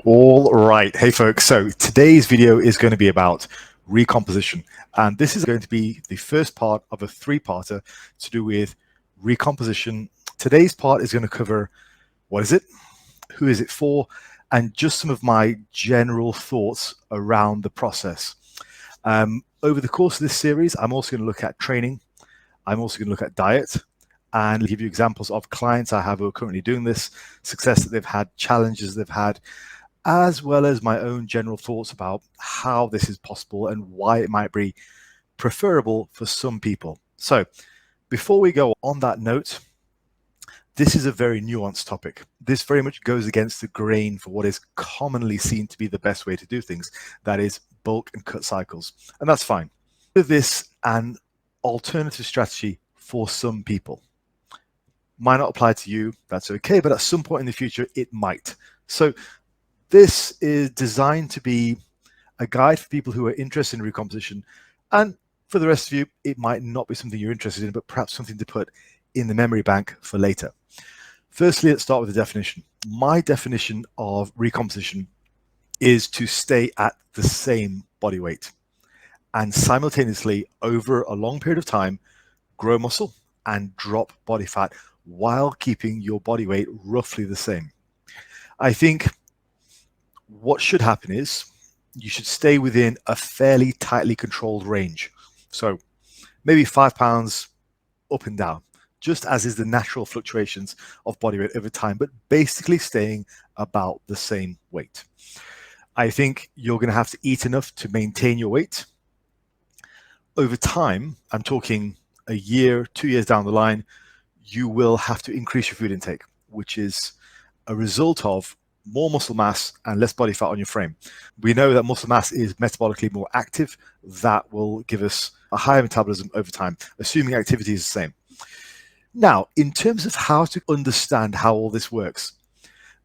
All right. Hey, folks. So today's video is going to be about recomposition. And this is going to be the first part of a three-parter to do with recomposition. Today's part is going to cover what is it, who is it for, and just some of my general thoughts around the process. Over the course of this series, I'm also going to look at training. I'm also going to look at diet and give you examples of clients I have who are currently doing this, success that they've had, challenges they've had, as well as my own general thoughts about how this is possible and why it might be preferable for some people. So before we go on that note, this is a very nuanced topic. This very much goes against the grain for what is commonly seen to be the best way to do things. That is bulk and cut cycles. And that's fine. With this, an alternative strategy for some people might not apply to you. That's okay. But at some point in the future, it might. So this is designed to be a guide for people who are interested in recomposition. And for the rest of you, it might not be something you're interested in, but perhaps something to put in the memory bank for later. Firstly, let's start with the definition. My definition of recomposition is to stay at the same body weight and simultaneously, over a long period of time, grow muscle and drop body fat while keeping your body weight roughly the same. I think what should happen is you should stay within a fairly tightly controlled range. So maybe 5 pounds up and down, just as is the natural fluctuations of body weight over time, but basically staying about the same weight. I think you're going to have to eat enough to maintain your weight. Over time, I'm talking a year, 2 years down the line, you will have to increase your food intake, which is a result of more muscle mass and less body fat on your frame. We know that muscle mass is metabolically more active. That will give us a higher metabolism over time, assuming activity is the same. Now, in terms of how to understand how all this works,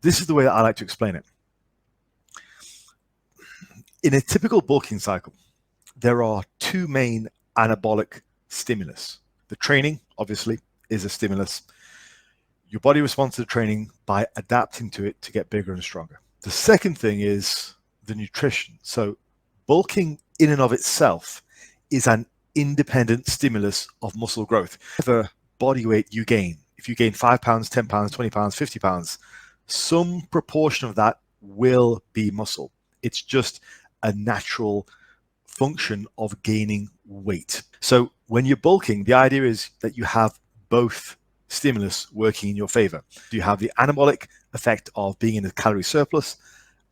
this is the way that I like to explain it. In a typical bulking cycle, there are two main anabolic stimulus. The training, obviously, is a stimulus. Your body responds to the training by adapting to it to get bigger and stronger. The second thing is the nutrition. So bulking in and of itself is an independent stimulus of muscle growth. Whatever body weight you gain, if you gain 5 pounds, 10 pounds, 20 pounds, 50 pounds, some proportion of that will be muscle. It's just a natural function of gaining weight. So when you're bulking, the idea is that you have both stimulus working in your favor. You have the anabolic effect of being in a calorie surplus,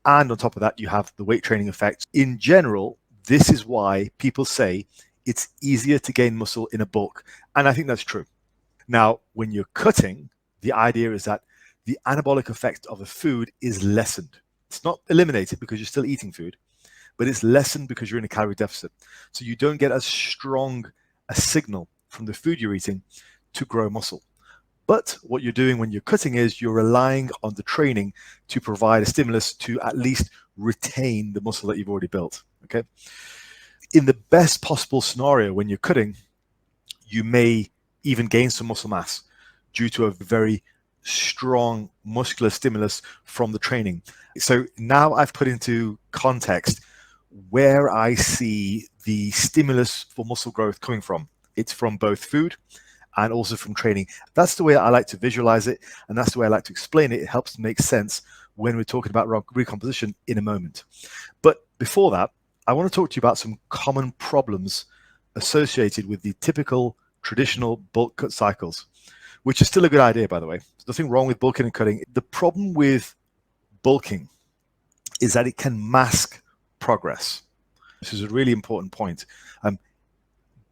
and on top of that, you have the weight training effect. In general, this is why people say it's easier to gain muscle in a bulk, and I think that's true. Now, when you're cutting, the idea is that the anabolic effect of the food is lessened. It's not eliminated because you're still eating food, but it's lessened because you're in a calorie deficit. So you don't get as strong a signal from the food you're eating to grow muscle. But what you're doing when you're cutting is you're relying on the training to provide a stimulus to at least retain the muscle that you've already built. Okay. In the best possible scenario, when you're cutting, you may even gain some muscle mass due to a very strong muscular stimulus from the training. So now I've put into context where I see the stimulus for muscle growth coming from. It's from both food and also from training. That's the way I like to visualize it, and that's the way I like to explain it. It helps make sense when we're talking about recomposition in a moment. But before that, I want to talk to you about some common problems associated with the typical traditional bulk cut cycles, which is still a good idea, by the way. There's nothing wrong with bulking and cutting. The problem with bulking is that it can mask progress. This is a really important point.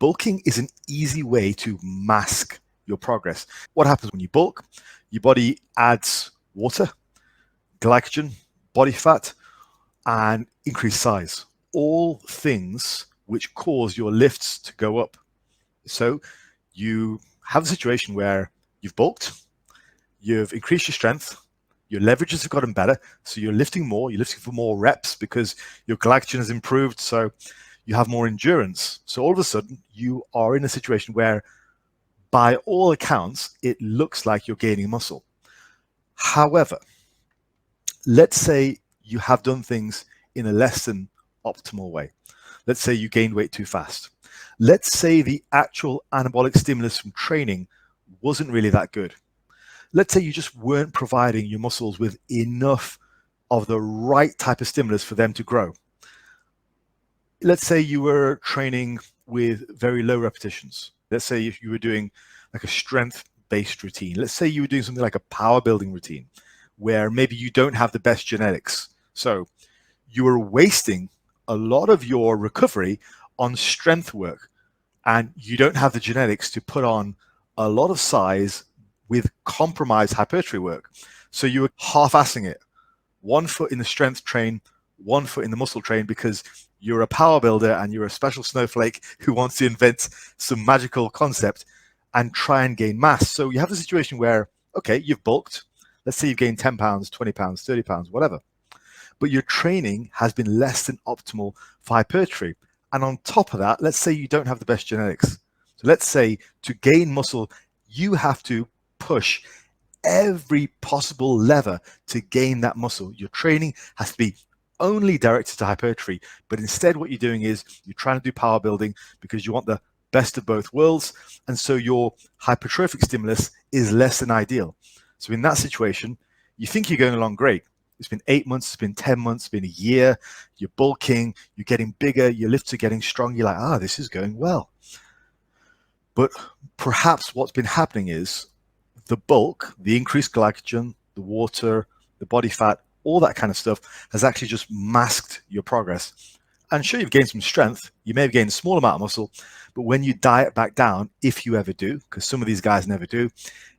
Bulking is an easy way to mask your progress. What happens when you bulk? Your body adds water, glycogen, body fat, and increased size. All things which cause your lifts to go up. So you have a situation where you've bulked, you've increased your strength, your leverages have gotten better, so you're lifting more, you're lifting for more reps because your glycogen has improved, so you have more endurance. So all of a sudden, you are in a situation where, by all accounts, it looks like you're gaining muscle. However, let's say you have done things in a less than optimal way. Let's say you gained weight too fast. Let's say the actual anabolic stimulus from training wasn't really that good. Let's say you just weren't providing your muscles with enough of the right type of stimulus for them to grow. Let's say you were training with very low repetitions. Let's say if you were doing like a strength-based routine. Let's say you were doing something like a power building routine where maybe you don't have the best genetics. So you were wasting a lot of your recovery on strength work, and you don't have the genetics to put on a lot of size with compromised hypertrophy work. So you were half-assing it. 1 foot in the strength train, 1 foot in the muscle train, because you're a power builder and you're a special snowflake who wants to invent some magical concept and try and gain mass. So you have a situation where, okay, you've bulked. Let's say you've gained 10 pounds, 20 pounds, 30 pounds, whatever. But your training has been less than optimal for hypertrophy. And on top of that, let's say you don't have the best genetics. So let's say to gain muscle, you have to push every possible lever to gain that muscle. Your training has to be only directed to hypertrophy, but instead what you're doing is you're trying to do power building because you want the best of both worlds, and so your hypertrophic stimulus is less than ideal. So in that situation, you think you're going along great. It's been 8 months, it's been 10 months, it's been a year, you're bulking, you're getting bigger, your lifts are getting strong, you're like, this is going well. But perhaps what's been happening is the bulk, the increased glycogen, the water, the body fat, all that kind of stuff has actually just masked your progress. And sure, you've gained some strength, you may have gained a small amount of muscle, but when you diet back down, if you ever do, because some of these guys never do,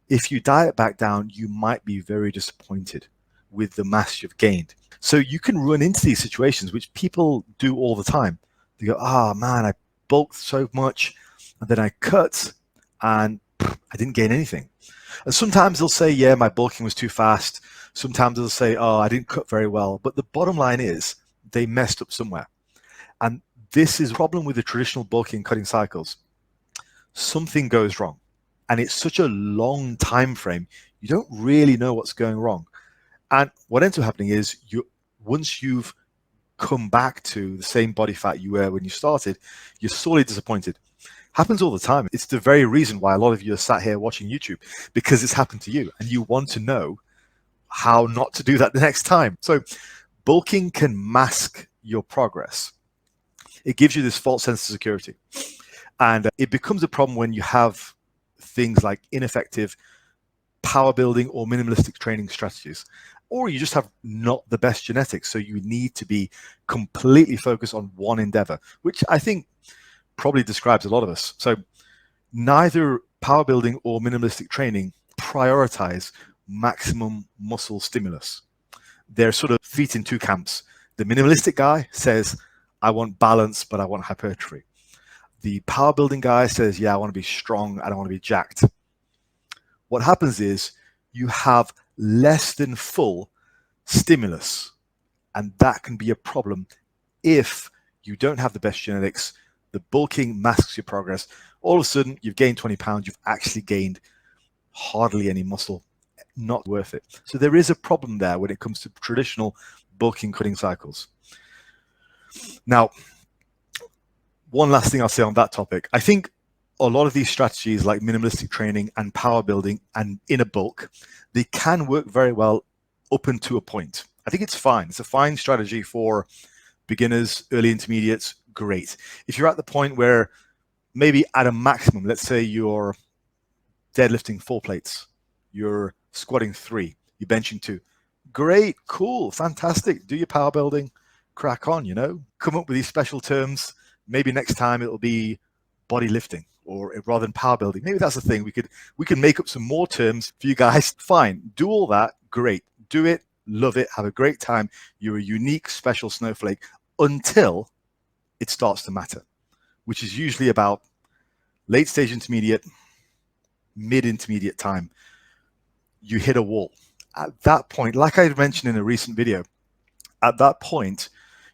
if you diet back down, you might be very disappointed with the mass you've gained. So you can run into these situations, which people do all the time. They go, man, I bulked so much, and then I cut, and I didn't gain anything. And sometimes they'll say, yeah, my bulking was too fast. Sometimes they'll say, I didn't cut very well. But the bottom line is they messed up somewhere. And this is a problem with the traditional bulking cutting cycles. Something goes wrong. And it's such a long time frame, you don't really know what's going wrong. And what ends up happening is once you've come back to the same body fat you were when you started, you're sorely disappointed. Happens all the time. It's the very reason why a lot of you are sat here watching YouTube, because it's happened to you and you want to know how not to do that the next time. So bulking can mask your progress. It gives you this false sense of security. And it becomes a problem when you have things like ineffective power building or minimalistic training strategies, or you just have not the best genetics. So you need to be completely focused on one endeavor, which I think probably describes a lot of us. So neither power building or minimalistic training prioritize maximum muscle stimulus. They're sort of feet in two camps. The minimalistic guy says, I want balance, but I want hypertrophy. The power building guy says, yeah, I want to be strong, I don't want to be jacked. What happens is you have less than full stimulus, and that can be a problem if you don't have the best genetics. The bulking masks your progress. All of a sudden, you've gained 20 pounds, you've actually gained hardly any muscle. Not worth it. So there is a problem there when it comes to traditional bulking cutting cycles. Now, one last thing I'll say on that topic. I think a lot of these strategies like minimalistic training and power building and in a bulk, they can work very well up until a point. I think it's fine. It's a fine strategy for beginners, early intermediates, great. If you're at the point where maybe at a maximum, let's say you're deadlifting 4 plates, you're squatting 3, you're benching 2, great, cool, fantastic. Do your power building, crack on, come up with these special terms. Maybe next time it'll be body lifting, or rather than power building. Maybe that's the thing. We can make up some more terms for you guys. Fine, do all that, great. Do it, love it, have a great time. You're a unique, special snowflake until it starts to matter, which is usually about late stage intermediate, mid intermediate time. You hit a wall. At that point, like I mentioned in a recent video, at that point,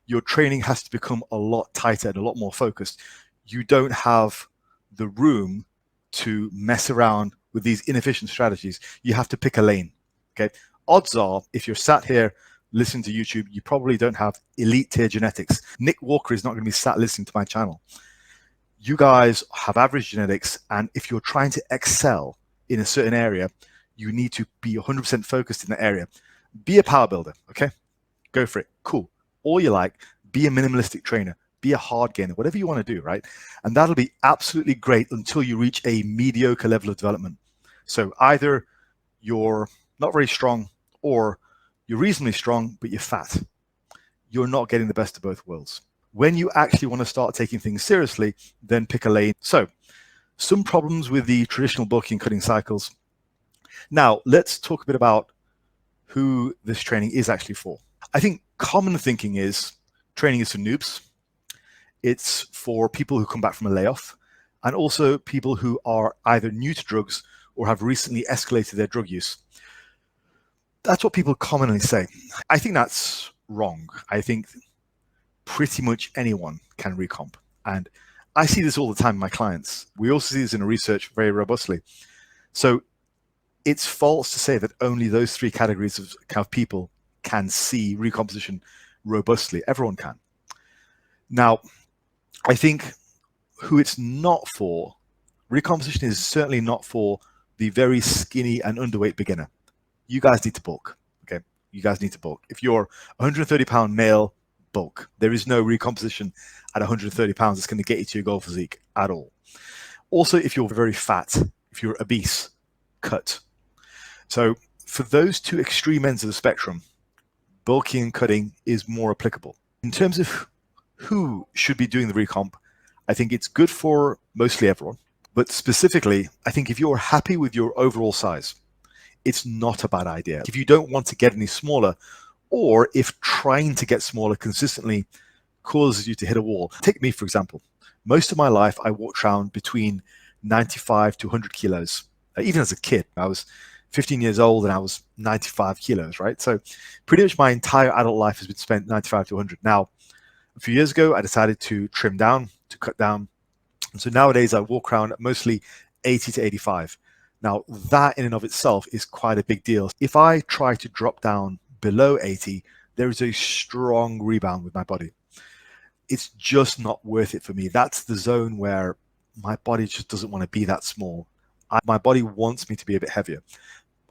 your training has to become a lot tighter and a lot more focused. You don't have the room to mess around with these inefficient strategies. You have to pick a lane. Okay. Odds are, if you're sat here listen to YouTube, you probably don't have elite tier genetics. Nick Walker is not going to be sat listening to my channel. You guys have average genetics, and if you're trying to excel in a certain area, you need to be 100% focused in that area. Be a power builder, okay? Go for it. Cool. Or you like, be a minimalistic trainer, be a hard gainer, whatever you want to do, right? And that'll be absolutely great until you reach a mediocre level of development. So either you're not very strong, or you're reasonably strong, but you're fat. You're not getting the best of both worlds. When you actually want to start taking things seriously, then pick a lane. So some problems with the traditional bulking cutting cycles. Now, let's talk a bit about who this training is actually for. I think common thinking is training is for noobs. It's for people who come back from a layoff, and also people who are either new to drugs or have recently escalated their drug use. That's what people commonly say. I think that's wrong. I think pretty much anyone can recomp. And I see this all the time in my clients. We also see this in research very robustly. So it's false to say that only those three categories of people can see recomposition robustly. Everyone can. Now, I think who it's not for, recomposition is certainly not for the very skinny and underweight beginner. You guys need to bulk, okay? You guys need to bulk. If you're 130-pound male, bulk. There is no recomposition at 130 pounds that's going to get you to your goal physique at all. Also, if you're very fat, if you're obese, cut. So for those two extreme ends of the spectrum, bulking and cutting is more applicable. In terms of who should be doing the recomp, I think it's good for mostly everyone. But specifically, I think if you're happy with your overall size, it's not a bad idea. If you don't want to get any smaller, or if trying to get smaller consistently causes you to hit a wall. Take me, for example. Most of my life, I walked around between 95 to 100 kilos. Even as a kid, I was 15 years old and I was 95 kilos, right? So pretty much my entire adult life has been spent 95 to 100. Now, a few years ago, I decided to trim down, to cut down. And so nowadays I walk around at mostly 80 to 85. Now, that in and of itself is quite a big deal. If I try to drop down below 80, there is a strong rebound with my body. It's just not worth it for me. That's the zone where my body just doesn't want to be that small. My body wants me to be a bit heavier.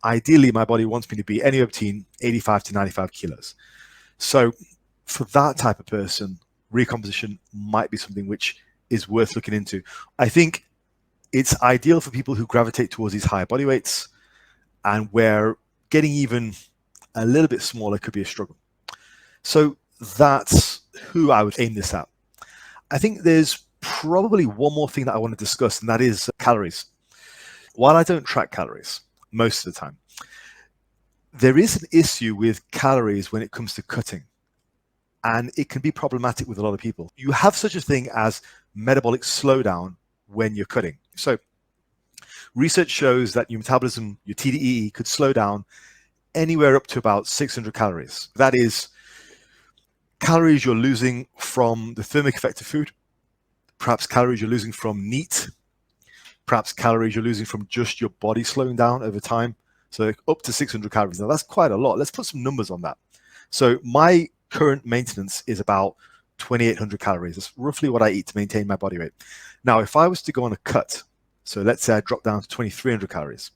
Ideally, my body wants me to be anywhere between 85 to 95 kilos. So for that type of person, recomposition might be something which is worth looking into. I think it's ideal for people who gravitate towards these higher body weights and where getting even a little bit smaller could be a struggle. So that's who I would aim this at. I think there's probably one more thing that I want to discuss, and that is calories. While I don't track calories most of the time, there is an issue with calories when it comes to cutting, and it can be problematic with a lot of people. You have such a thing as metabolic slowdown when you're cutting. So research shows that your metabolism, your TDEE, could slow down anywhere up to about 600 calories. That is calories you're losing from the thermic effect of food, perhaps calories you're losing from NEAT, perhaps calories you're losing from just your body slowing down over time. So up to 600 calories. Now that's quite a lot. Let's put some numbers on that. So my current maintenance is about 2,800 calories. That's roughly what I eat to maintain my body weight. Now, if I was to go on a cut, so let's say I drop down to 2,300 calories,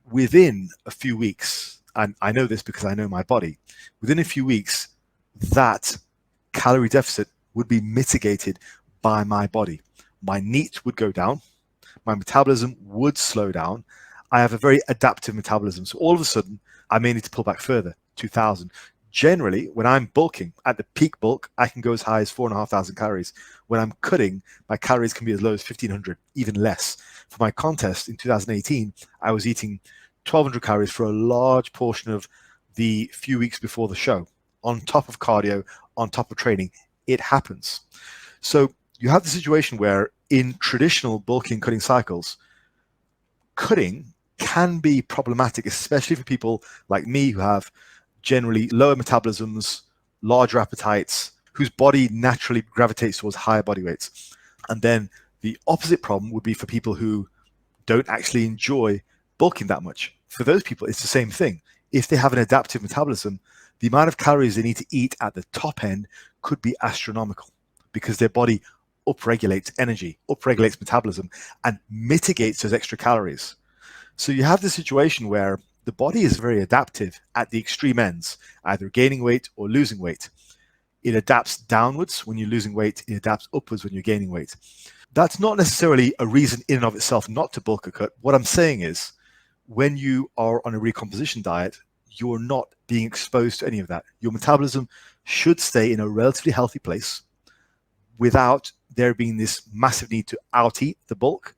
within a few weeks, and I know this because I know my body, within a few weeks, that calorie deficit would be mitigated by my body. My NEAT would go down, my metabolism would slow down. I have a very adaptive metabolism, so all of a sudden, I may need to pull back further, 2,000. Generally, when I'm bulking, at the peak bulk, I can go as high as 4,500 calories. When I'm cutting, my calories can be as low as 1,500, even less. For my contest in 2018, I was eating 1,200 calories for a large portion of the few weeks before the show, on top of cardio, on top of training. It happens. So you have the situation where in traditional bulking cutting cycles, cutting can be problematic, especially for people like me who have generally lower metabolisms, larger appetites, whose body naturally gravitates towards higher body weights. And then the opposite problem would be for people who don't actually enjoy bulking that much. For those people, it's the same thing. If they have an adaptive metabolism, the amount of calories they need to eat at the top end could be astronomical because their body upregulates energy, upregulates metabolism, and mitigates those extra calories. So you have the situation where the body is very adaptive at the extreme ends, either gaining weight or losing weight. It adapts downwards when you're losing weight, it adapts upwards when you're gaining weight. That's not necessarily a reason in and of itself not to bulk or cut. What I'm saying is, when you are on a recomposition diet, you're not being exposed to any of that. Your metabolism should stay in a relatively healthy place without there being this massive need to out-eat the bulk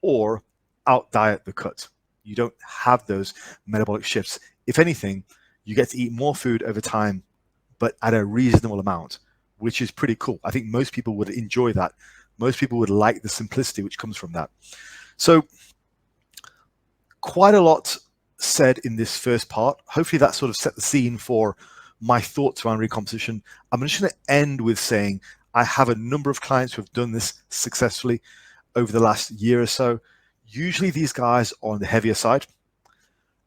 or out-diet the cut. You don't have those metabolic shifts. If anything, you get to eat more food over time, but at a reasonable amount, which is pretty cool. I think most people would enjoy that. Most people would like the simplicity which comes from that. So quite a lot said in this first part. Hopefully that sort of set the scene for my thoughts around recomposition. I'm just going to end with saying I have a number of clients who have done this successfully over the last year or so. Usually these guys are on the heavier side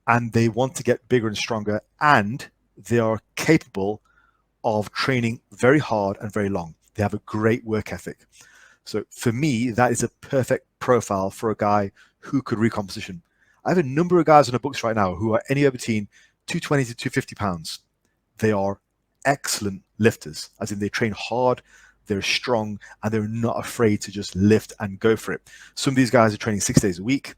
and they want to get bigger and stronger, and they are capable of training very hard and very long. They have a great work ethic. So for me, that is a perfect profile for a guy who could recomposition. I have a number of guys on the books right now who are anywhere between 220 to 250 pounds. They are excellent lifters, as in they train hard, they're strong, and they're not afraid to just lift and go for it. Some of these guys are training 6 days a week,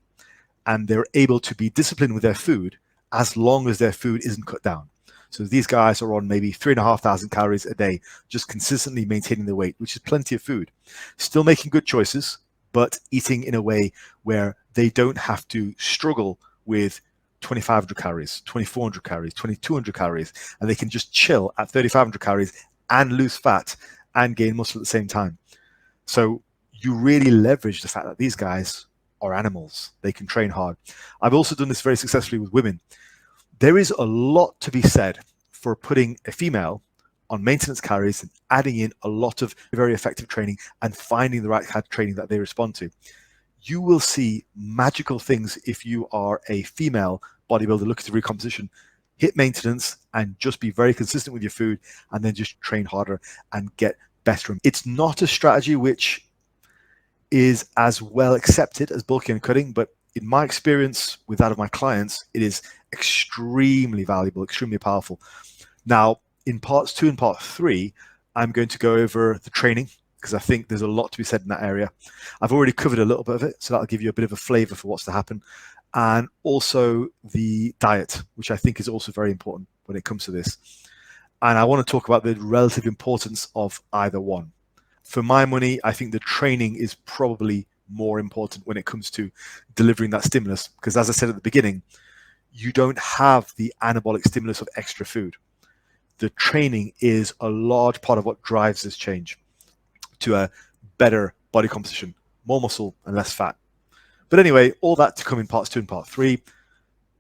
and they're able to be disciplined with their food as long as their food isn't cut down. So these guys are on maybe 3,500 calories a day, just consistently maintaining their weight, which is plenty of food. Still making good choices, but eating in a way where they don't have to struggle with 2,500 calories, 2,400 calories, 2,200 calories, and they can just chill at 3,500 calories and lose fat and gain muscle at the same time. So you really leverage the fact that these guys are animals. They can train hard. I've also done this very successfully with women. There is a lot to be said for putting a female on maintenance calories and adding in a lot of very effective training and finding the right kind of training that they respond to. You will see magical things if you are a female bodybuilder looking to recomposition. Hit maintenance and just be very consistent with your food, and then just train harder and get better. It's not a strategy which is as well accepted as bulking and cutting, but in my experience with that of my clients, it is extremely valuable, extremely powerful. Now, in parts 2 and part 3, I'm going to go over the training because I think there's a lot to be said in that area. I've already covered a little bit of it, so that'll give you a bit of a flavor for what's to happen. And also the diet, which I think is also very important when it comes to this. And I want to talk about the relative importance of either one. For my money, I think the training is probably more important when it comes to delivering that stimulus, because as I said at the beginning, you don't have the anabolic stimulus of extra food. The training is a large part of what drives this change to a better body composition, more muscle and less fat. But anyway, all that to come in parts 2 and part 3.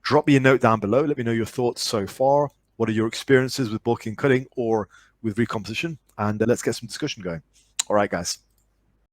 Drop me a note down below. Let me know your thoughts so far. What are your experiences with bulking and cutting or with recomposition? And let's get some discussion going. All right, guys.